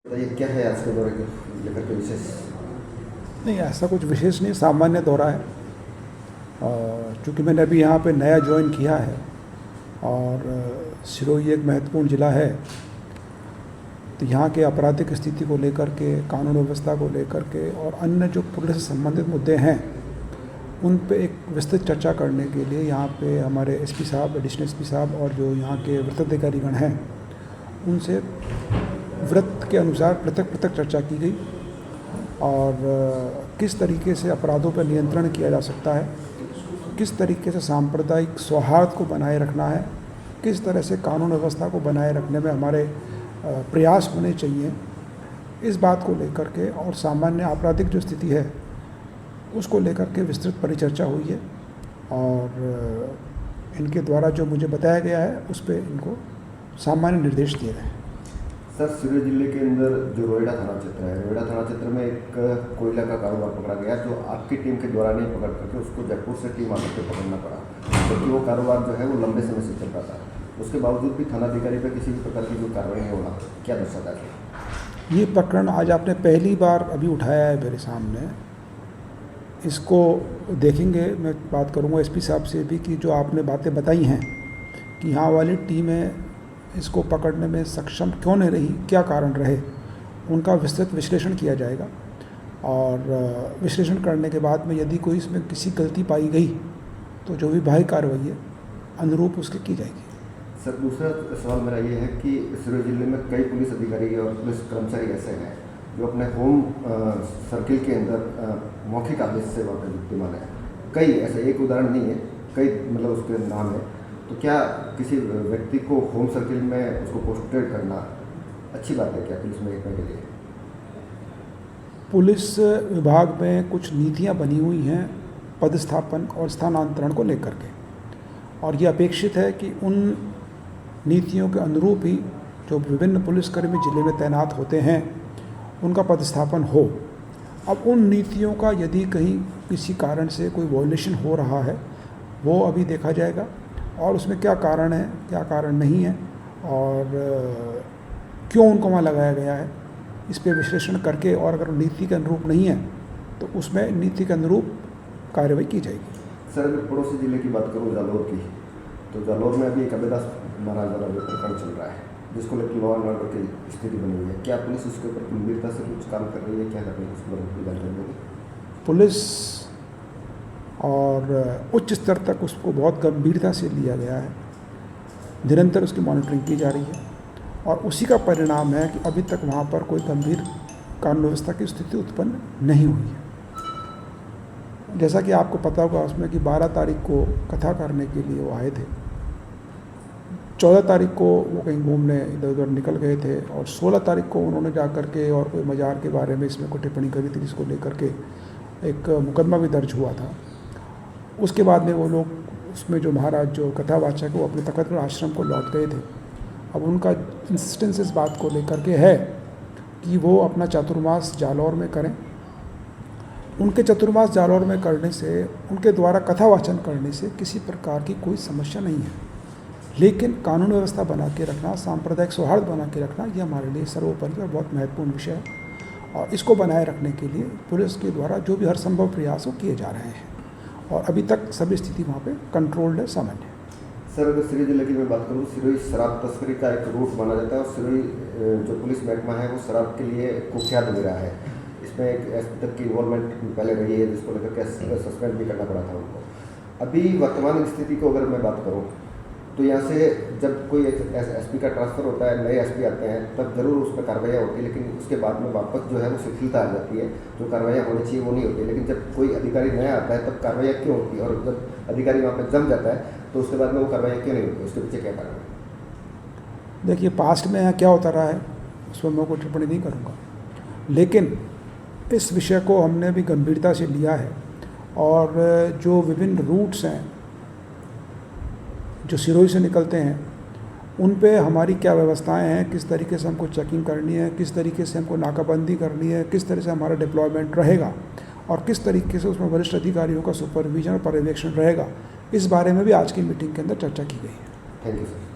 बताइए क्या है आज के दौरे के लेकर के विशेष। नहीं, ऐसा कुछ विशेष नहीं, सामान्य दौरा है। चूँकि मैंने अभी यहाँ पे नया ज्वाइन किया है और सिरोही एक महत्वपूर्ण ज़िला है, तो यहाँ के आपराधिक स्थिति को लेकर के, कानून व्यवस्था को लेकर के और अन्य जो पुलिस से संबंधित मुद्दे हैं उन पे एक विस्तृत चर्चा करने के लिए यहाँ पे हमारे एसपी साहब, एडिशनल एसपी साहब और जो यहाँ के वृत्त अधिकारीगण हैं उनसे वृत्त के अनुसार पृथक पृथक चर्चा की गई और किस तरीके से अपराधों पर नियंत्रण किया जा सकता है, किस तरीके से सांप्रदायिक सौहार्द को बनाए रखना है, किस तरह से कानून व्यवस्था को बनाए रखने में हमारे प्रयास होने चाहिए, इस बात को लेकर के और सामान्य आपराधिक जो स्थिति है उसको लेकर के विस्तृत परिचर्चा हुई है और इनके द्वारा जो मुझे बताया गया है उस पर इनको सामान्य निर्देश दिए गए हैं। सर, सिरोही जिले के अंदर जो रोहिड़ा थाना क्षेत्र है, रोहिड़ा थाना क्षेत्र में एक कोयला का कारोबार पकड़ा गया जो आपकी टीम के द्वारा नहीं पकड़ करके उसको जयपुर से टीम आकर के पकड़ना पड़ा, क्योंकि वो कारोबार जो है वो लंबे समय से चल रहा था। उसके बावजूद भी थानाधिकारी पर किसी भी प्रकार की जो कार्रवाई नहीं होना, क्या दर्शाता है? ये प्रकरण आज आपने पहली बार अभी उठाया है मेरे सामने। इसको देखेंगे, मैं बात करूँगा एसपी साहब से भी कि जो आपने बातें बताई हैं कि यहाँ वाली टीमें इसको पकड़ने में सक्षम क्यों नहीं रही, क्या कारण रहे, उनका विस्तृत विश्लेषण किया जाएगा और विश्लेषण करने के बाद में यदि कोई इसमें किसी गलती पाई गई तो जो विभागीय कार्रवाई है अनुरूप उसकी की जाएगी। सर, दूसरा सवाल मेरा ये है कि सिरोही जिले में कई पुलिस अधिकारी और पुलिस कर्मचारी ऐसे हैं जो अपने होम सर्किल के अंदर मौखिक आदेश से वहाँ पर विद्यमान है। कई ऐसे, एक उदाहरण नहीं है, कई मतलब उसके नाम है। तो क्या किसी व्यक्ति को होम सर्किल में उसको पोस्टेड करना अच्छी बात है क्या पुलिस महकमे के लिए? पुलिस विभाग में कुछ नीतियाँ बनी हुई हैं पदस्थापन और स्थानांतरण को लेकर के, और ये अपेक्षित है कि उन नीतियों के अनुरूप ही जो विभिन्न पुलिसकर्मी जिले में तैनात होते हैं उनका पदस्थापन हो। अब उन नीतियों का यदि कहीं किसी कारण से कोई वॉयलेशन हो रहा है वो अभी देखा जाएगा और उसमें क्या कारण है, क्या कारण नहीं है और क्यों उनको वहाँ लगाया गया है, इस पर विश्लेषण करके, और अगर नीति के अनुरूप नहीं है तो उसमें नीति के अनुरूप कार्रवाई की जाएगी। सर, अगर पड़ोसी जिले की बात करूँ जालौर की, तो जालौर में अभी एक अबेदास महाराज वाला जो प्रकरण चल रहा है जिसको लेकर लॉ एंड ऑर्डर की स्थिति बनी हुई है, क्या पुलिस उसके ऊपर गंभीरता से कुछ काम कर रही है, क्या कर रही है, उस पर जानकारी होगी? पुलिस और उच्च स्तर तक उसको बहुत गंभीरता से लिया गया है, निरंतर उसकी मॉनिटरिंग की जा रही है और उसी का परिणाम है कि अभी तक वहाँ पर कोई गंभीर कानून व्यवस्था की स्थिति उत्पन्न नहीं हुई है। जैसा कि आपको पता होगा उसमें कि 12 तारीख को कथा करने के लिए वो आए थे, 14 तारीख को वो कहीं घूमने इधर उधर निकल गए थे और 16 तारीख को उन्होंने जा कर के और कोई मज़ार के बारे में इसमें कोई टिप्पणी करी थी जिसको लेकर के एक मुकदमा भी दर्ज हुआ था। उसके बाद में वो लोग उसमें जो महाराज जो कथावाचक वो अपने तखतगढ़ आश्रम को लौट गए थे। अब उनका इंसिस्टेंस इस बात को लेकर के है कि वो अपना चातुर्मास जालौर में करें। उनके चतुर्मास जालौर में करने से, उनके द्वारा कथावाचन करने से किसी प्रकार की कोई समस्या नहीं है, लेकिन कानून व्यवस्था बना के रखना, सांप्रदायिक सौहार्द बना के रखना, ये हमारे लिए सर्वोपरि और बहुत महत्वपूर्ण विषय है और इसको बनाए रखने के लिए पुलिस के द्वारा जो भी हर संभव प्रयास वो किए जा रहे हैं और अभी तक सभी स्थिति वहाँ पे कंट्रोल्ड है, सामान्य। सर, अगर सिरोही जिले की मैं बात करूँ, सिरोही शराब तस्करी का एक रूट माना जाता है और सिरोही जो पुलिस महकमा है वो शराब के लिए कुख्यात भी रहा है। इसमें एक एसपी तक की इन्वॉल्वमेंट पहले रही है जिसको लेकर के सस्पेंड भी करना पड़ा था उनको। अभी वर्तमान स्थिति को अगर मैं बात करूँ तो यहाँ से जब कोई एसपी का ट्रांसफ़र होता है, नए एसपी आते हैं, तब जरूर उस पर कार्रवाई होती है, लेकिन उसके बाद में वापस जो है वो शिथिलता आ जाती है, जो कार्रवाई होनी चाहिए वो नहीं होती। लेकिन जब कोई अधिकारी नया आता है तब कार्रवाई क्यों होती है, और जब अधिकारी वहाँ पर जम जाता है तो उसके बाद में वो कार्रवाई क्यों नहीं होती, उसके पीछे क्या कारण है? देखिए, पास्ट में यहाँ क्या होता रहा है उस पर मैं कोई टिप्पणी नहीं करूँगा, लेकिन इस विषय को हमने भी गंभीरता से लिया है और जो विभिन्न रूट्स हैं जो सिरोही से निकलते हैं उन पे हमारी क्या व्यवस्थाएं हैं, किस तरीके से हमको चेकिंग करनी है, किस तरीके से हमको नाकाबंदी करनी है, किस तरह से हमारा डिप्लॉयमेंट रहेगा और किस तरीके से उसमें वरिष्ठ अधिकारियों का सुपरविजन और पर्यवेक्षण रहेगा, इस बारे में भी आज की मीटिंग के अंदर चर्चा की गई है। Thank you sir.